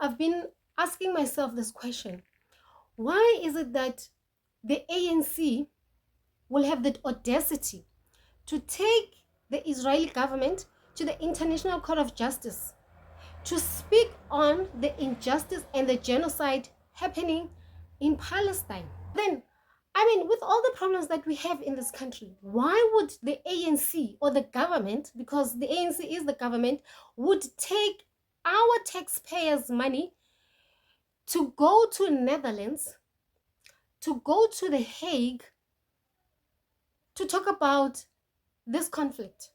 I've been asking myself this question. Why is it that the ANC will have the audacity to take the Israeli government to the International Court of Justice to speak on the injustice and the genocide happening in Palestine? Then, with all the problems that we have in this country, why would the ANC or the government, because the ANC is the government, would take our taxpayers' money to go to Netherlands, to go to the Hague, to talk about this conflict?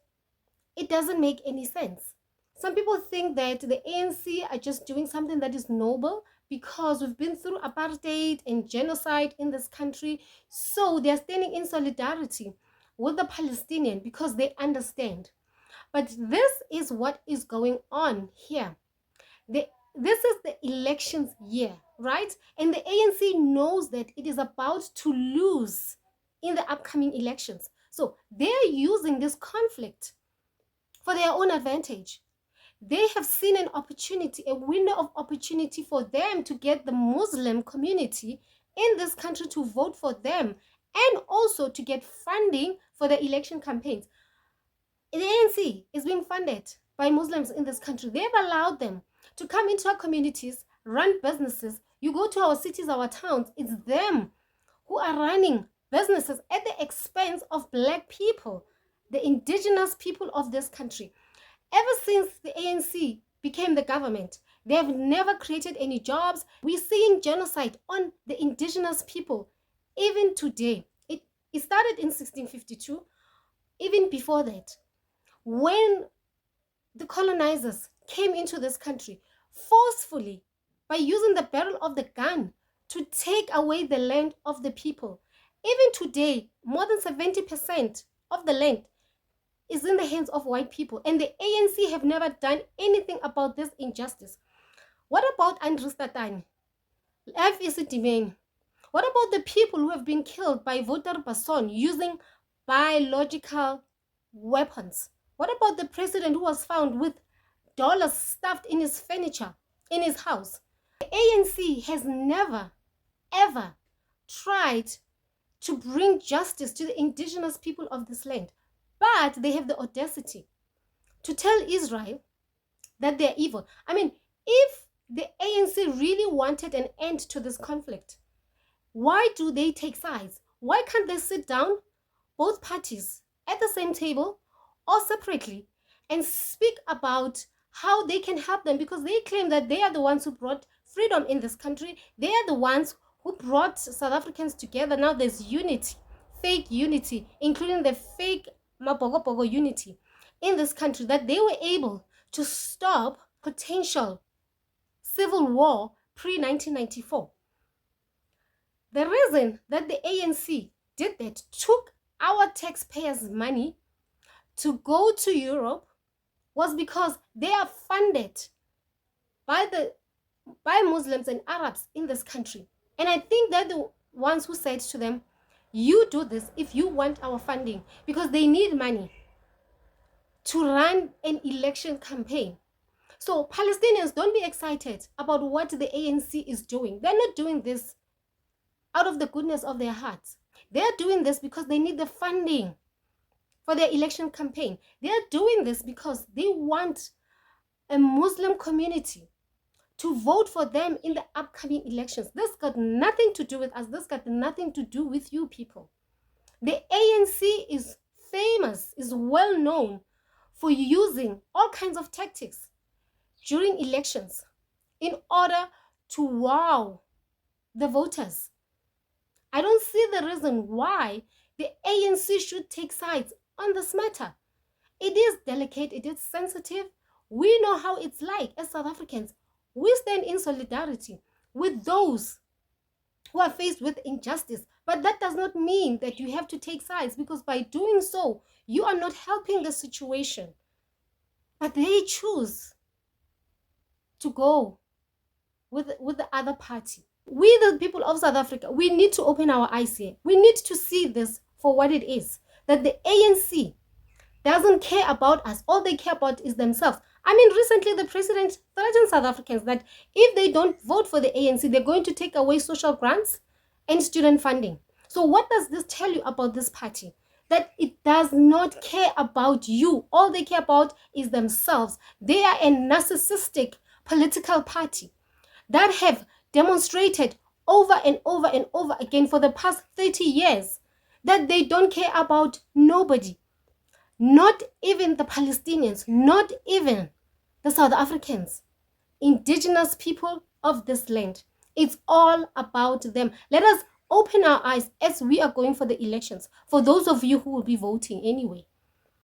It doesn't make any sense. Some people think that the ANC are just doing something that is noble because we've been through apartheid and genocide in this country. So they're standing in solidarity with the Palestinian because they understand. But this is what is going on here. This is the elections year, right? And the ANC knows that it is about to lose in the upcoming elections. So they're using this conflict for their own advantage. They have seen an opportunity, a window of opportunity for them to get the Muslim community in this country to vote for them and also to get funding for the election campaigns. The ANC is being funded by Muslims in this country. They've allowed them to come into our communities, run businesses. You go to our cities, our towns, it's them who are running businesses at the expense of Black people, the indigenous people of this country. Ever since the ANC became the government, they have never created any jobs. We're seeing genocide on the indigenous people even today. It started in 1652, even before that, when the colonizers came into this country forcefully by using the barrel of the gun to take away the land of the people. Even today, more than 70% of the land is in the hands of white people, and the ANC have never done anything about this injustice. What about Andries Tatane? Isbthe? What about the people who have been killed by Wouter Basson using biological weapons? What about the president who was found with dollars stuffed in his furniture in his house? The ANC has never, ever tried to bring justice to the indigenous people of this land. But they have the audacity to tell Israel that they're evil. If the ANC really wanted an end to this conflict, why do they take sides? Why can't they sit down, both parties, at the same table or separately, and speak about how they can help them? Because they claim that they are the ones who brought freedom in this country. They are the ones who brought South Africans together. Now there's unity, fake unity, including the fake Mabogobogo unity in this country, that they were able to stop potential civil war pre-1994. The reason that the ANC did that, took our taxpayers' money to go to Europe, was because they are funded by Muslims and Arabs in this country. And I think they're the ones who said to them, you do this if you want our funding, because they need money to run an election campaign. So Palestinians, don't be excited about what the ANC is doing. They're not doing this out of the goodness of their hearts. They're doing this because they need the funding for their election campaign. They're doing this because they want a Muslim community to vote for them in the upcoming elections. This got nothing to do with us. This got nothing to do with you people. The ANC is famous, is well known for using all kinds of tactics during elections in order to wow the voters. I don't see the reason why the ANC should take sides on this matter. It is delicate, it is sensitive. We know how it's like as South Africans. We stand in solidarity with those who are faced with injustice. But that does not mean that you have to take sides, because by doing so, you are not helping the situation. But they choose to go with the other party. We, the people of South Africa, we need to open our eyes here. We need to see this for what it is, that the ANC doesn't care about us. All they care about is themselves. I mean, recently the president threatened South Africans that if they don't vote for the ANC, they're going to take away social grants and student funding. So what does this tell you about this party? That it does not care about you. All they care about is themselves. They are a narcissistic political party that have demonstrated over and over and over again for the past 30 years that they don't care about nobody, not even the Palestinians, not even the South Africans, indigenous people of this land. It's all about them. Let us open our eyes as we are going for the elections, for those of you who will be voting anyway.